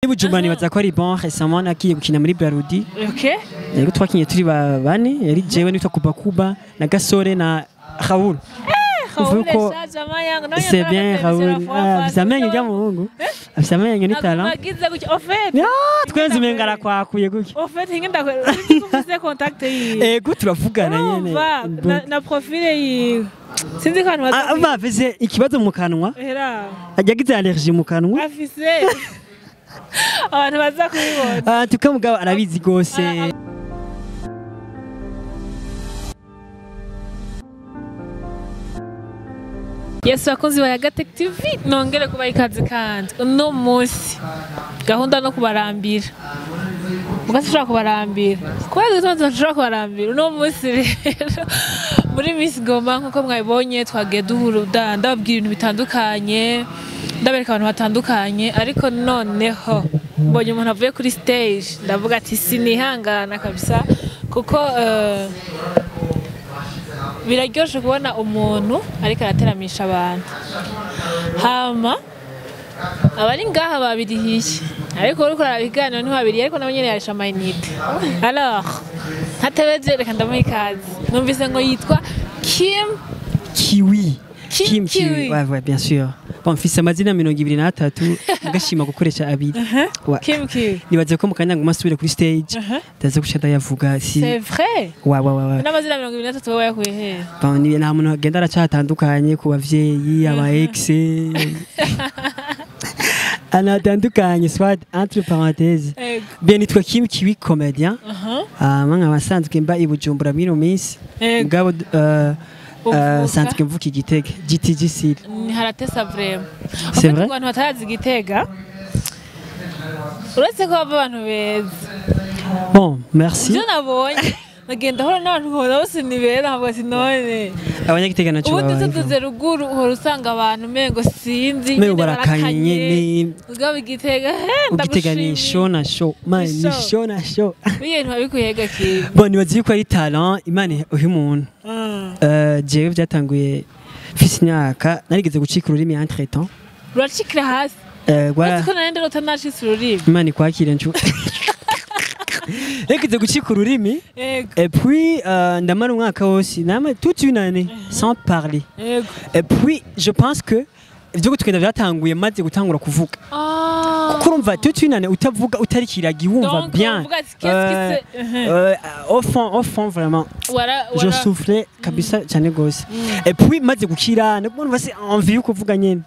Bujumbura nibaza ko ari bon récemment nakiye gukina muri Brarudi. Okay. Yego twakinye turi bane yari jewe nitwa Kuba na Gasore na Raoul. C'est bien Raoul. Bizamenye njya muhungu. Bizamenye ni talent. Twenze mengara kwakuye guki. Ngenda kuvuze contact yi. Ego turavugana nyene. Na profile yi. Sinzi ko abantu bafise ikibazo mu kanwa. Yagize allergie mu kanwa. Afise. Abantu baza kubibona. Tukamugabo arabizi gose. Yesu akunzi ba Yagatech TV nongere kuba ikaze kandi uno munsi gahunda no kubarambira mugashobora kubarambira kwezi tushobora kubarambira uno munsi rero muri Miss Goma nkuko mwabibonye twagiye duhura ndababwira ibintu bitandukanye ndabereka abantu batandukanye ariko noneho mbonye umuntu avuye kuri stage ndavuga ati sinihangana kabisa kuko biraryoshe kubona umuntu ariko arateramisha abantu hama abari ngaha babirihiye ariko uriko arabiganira ni babiri ariko nabo nyene yarisha mainite alors ntatebeje reka ndamuha ikaze numvise ngo yitwa Kiwi ouais bien sûr bon mfise amazina 23 mugashima gukoresha abiri Kiwi nibaze ko mukanya ngo masubire kuri stage ndaza gushada yavuga si c'est vrai ouais n'amazina 23 wowe yakuye he bon ni nta muntu agenda aracatandukanye ku bavyeyi aba ex anatandukanye soit entre parenthèses bien nitwa Kiwi comédien manga basanzwe mba i Bujumbura mino minsi mugabo sanzwe mvuka Igitega GTG haratesa vraiment c'est vrai abantu batazi Igitega uretse ko abantu beza bon merci je nabonye nagenda hora n'abantu bose ni beza ntabwo sinone abanyagitega nacu baba ubu tuze ruguru uhora usanga abantu mengo sinzi me barakanye ni ubwo Igitega Igitega ni show na show man ni show na show ibintu babikuyega ki bon nibazi ko ari talent imana uyu muntu jewe byatanguye fisi myaka narigeze gucika ururimi entre temps uracikira hasi ko nande rotanashise ururimi imana ikwakire ncu Ekeze gucika ururimi et puis ndamara umwaka wose nama toute une année sans parler et puis je pense que ivyo gutwenda byatanguye maze gutangura kuvuga kuko urumva toute une année utavuga utarikiragi wumva bien au fond vraiment je souffrais kabisa cyane gose et puis maze gukira no kubona basi envie yo kuvuga nyene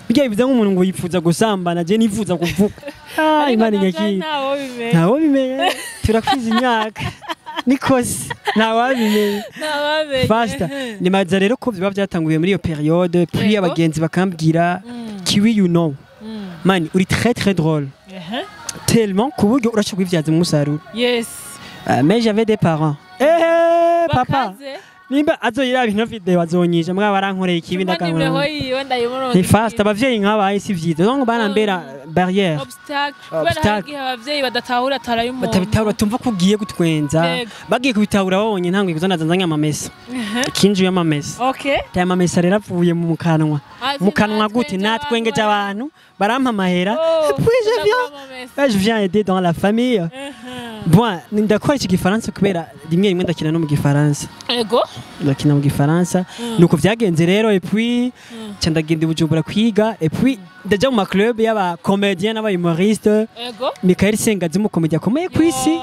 bijya bivuga nk'umuntu ngo yifuza gusambana je nifuza kuvuga imana nyaki ntawo bimenye turakwiza imyaka nikose ntawabimenye fasta nimaze rero ko biba byatanguye muri iyo periode puis abagenzi bakambwira Kiwi you know man uri très drôle tellement kuburyo urashobora kwivyaza mu musaruro yes mais j'avais des parents papa nimba azoyira ibintu video azonyije mwa barankoreye ikibi ndakangura ni fast abavyeyi nkabaye si vyiza donc banambera barrière obstacle abavyeyi badatahura tarayo umuntu batabitahura tumva kugiye gutwenza bagiye kubitahura babonye ntango ikuzo ndazanzanya amamesa kinju y'amamesa okay ya mamesa rero avuye mu kanwa gute natwengeje abantu barampa mahera puis je viens aider dans la famille bon ndakora iki gifaransa kubera rimwe ndakina no mu gifaransa ego ndakina mu gifaransa nuko vyagenze rero et puis cyandagenda Bujumbura kwiga et puis ndaja mu club y'aba comédien n'aba humoriste ego Michael Sengazi mu comédien akomeye kwisi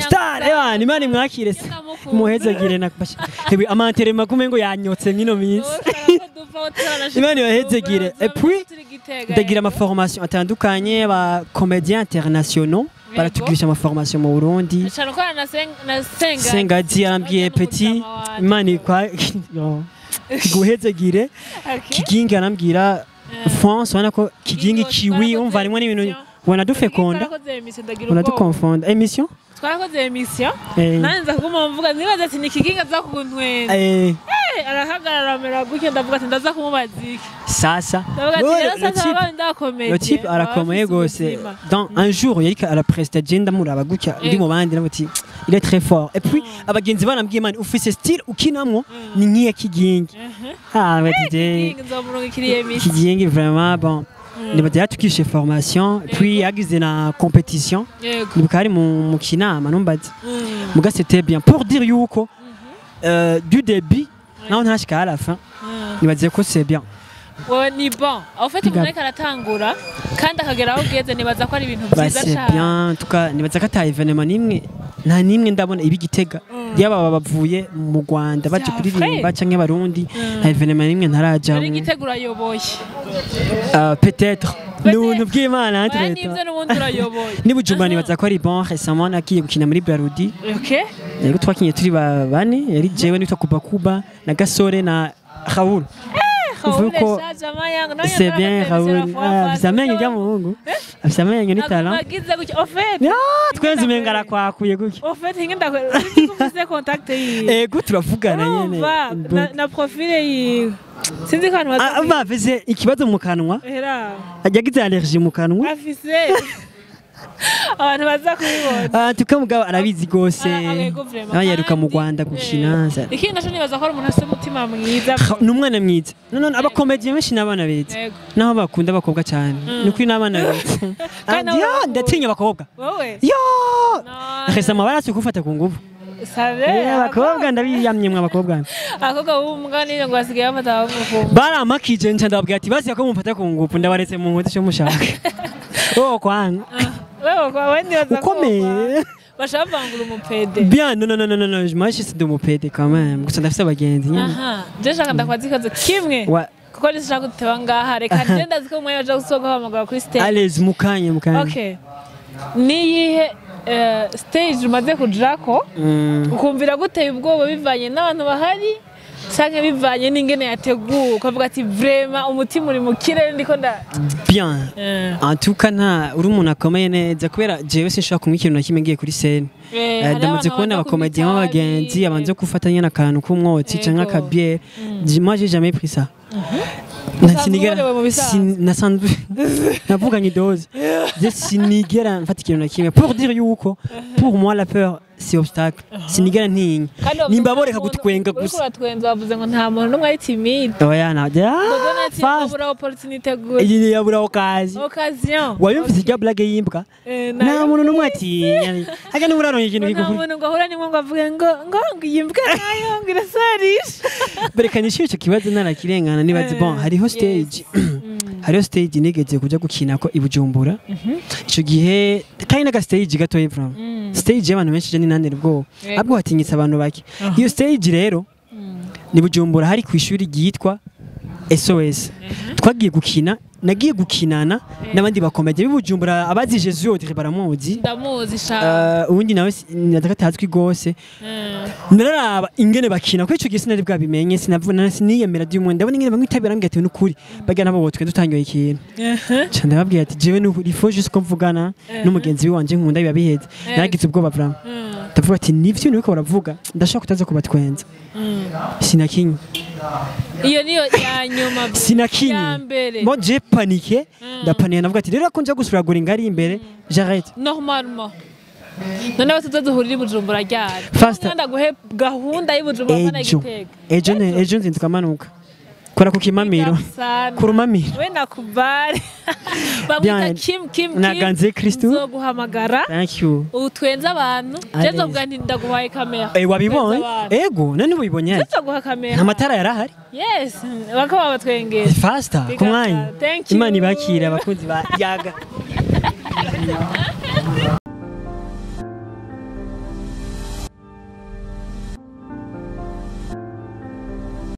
star ni mani mwakire se muhezagire nakubasha hebi amantere makume ngo yanyotse nkino minsi imani bahezagire et puis ndagira ama formation atandukanye ba comédiens internationaux baratugisha ama formation mu Burundi Sengazi arambwiye petit imani kwa guhezagire Kigingi arambwira France wana ko Kigingi Kiwi umva rimwe n'ibintu wana dufekonda wana dukonfonda émission twarakoze émission nanza kuguma mvuga nibaza ati nikiginga za kuntwenza arahagarara mera gutyo ndavuga ati ndaza kumubazika sasa le type arakomeye gose dans un jour yarika à la prestage ndamuraba gutya ndi mu bandi nabati il est très fort et puis abagenzi barambwiye man ufise style ukinamwo ni nkiya Kigingi Kigingi vraiment bon nibaza yatukishe formation puis yagize na compétition nibuka ari mu kinama numbaza muga c'était bien pour dire yuko du début naho ntashika à la fin nibaze ko c'est bien ni bon en fait umuntu ariko aratangura kandi akagera aho ugeze nibaza ko ari ibintu byiza cyane c'est bien en tout cas nibaza ko ata événement nimwe nta nimwe ndabona ibi Gitega yaba bavuye mu Rwanda baje kuririmba canke barundi nta événement nimwe ntaraja ari Gitega urayoboye peut-être n'ubuntu bw'Imana entre nibyo n'ubundi urayoboye ni Bujumbura nibaza ko ari bon récemment nakiye gukina muri Brarudi yego twakinye turi bane yari jewe nitwa Kuba na Gasore na Raoul c'est bien Raoul bizamenye bya muhungu bizamenye ni talent twenze mengara kwakuye guki en fait ngenda kuvuze contact yi turavugana nyene na profile yi sinzi kantu bafise ikibazo mu kanwa yagize allergie mu kanwa afise abantu baza kubibona tukamugabo arabizi gose yaruka mu Rwanda gukina ikindi naco nibaza ko ari umuntu afite umutima mwiza n'umwana mwiza none abakomedi benshi n'abana beza naho bakunda abakobwa cyane nuko n'abana beza ndatinya abakobwa yo récemment barase gufata ku nguvu abakobwa ndabiyamye mwe abakobwa b'umugani ngo basigaye bafata baramakije nca ndababwira ati basi ko mumfata ku nguvu ndabaretse mu nkozi cyo mushaka kwanga ukomeye bashaka bangura umupede bien non moi je suis de mupede quand même gusa ndafise abagenzi nyine je shaka ndakwazi kazo kimwe kuko nishaka guteba ngaha reka ngenda ziko mwe baje gusoga hamagara kuri stage allez mukanye okay niyihe stage umaze kujako ukumvira guteye ubwoba bivanye n'abantu bahari sanke bivanye n'ingene yateguwe ukavuga ati vraiment umutima uri mu kirere ndiko nda bien en tout cas nta uri umuntu akomeye neza kubera jewe sinshaka kumwe ikintu nakimwe ngiye kuri scène ndamaze kubona abakomediens b'abagenzi abanze gufatanya n'akantu k'umwotsi canke akabier moi j'ai jamais pris ça nasanzwe navuganye doze sinigera mfata ikintu na kimwe pour dire yuko pour moi la peur c'est obstacle sinigera ntinya nimba boreka gutwenga gusa uratwenza bavuze ngo nta muntu n'umwe ari timide oya najya fabura opportunité gusa iyi yabura occasion wayumvise ijya blague yimbwa nta muntu n'umwe atinya aga n'uraronye ikintu nta muntu ngo ahura nimwe ngo avuge ngo yimbwa nayo ngo irasarisha berekanye icyo kibazo narakirengana nibaze bon hariho stage nigeze kuja gukina ko ibujumbura ico gihe kandi naga stage gato y'imfura stage y'abantu benshi je ninanira ubwo abwo hatinyitse abantu bake iyo stage rero ni bujumbura hari ku ishuri ryitwa SOS twagiye gukina nagiye gukinana n'abandi bakomeye bibujumbura abazi Jesus yote baramuzi ndamuzi sha ubundi nawe natazwi gose nararaba ingene bakina ko ico gihe sinari bwabimenye sinavuna siniyemera dy'umwe ndabona ingene bamwitabira mbwate n'ukuri baga nabo botwe dutangiye ikintu cyane ndababwiye ati jewe n'ukuri faut juste ko mvugana n'umugenzi wanje nkunda bibabiheze nagize ubwoba vraiment ndavuga ati nivyo niko baravuga ndashaka kutaza kubatwenza sinakinye iyo niyo ya nyuma sinakinye mo je panique ndapaniye navuga ati rero ko nja gusuragura ingari imbere j'arrête normalement none batuzoduhurira ibujumbura ryari nda guhe gahunda y'ibujumbura mana Gitega ejo nzinduka manuka kora ku kimamiro kurumamiro we nakubare bamwita Kim naganze Kristo zo guhamagara thank you utwenza abantu jezo bwa ndaguhaye kamera wabibonye ego nani ubibonye jezo guha kamera amatara yarahari yes bakaba batwengeza faster kumwanya imana ibakira abakunzi ba yaga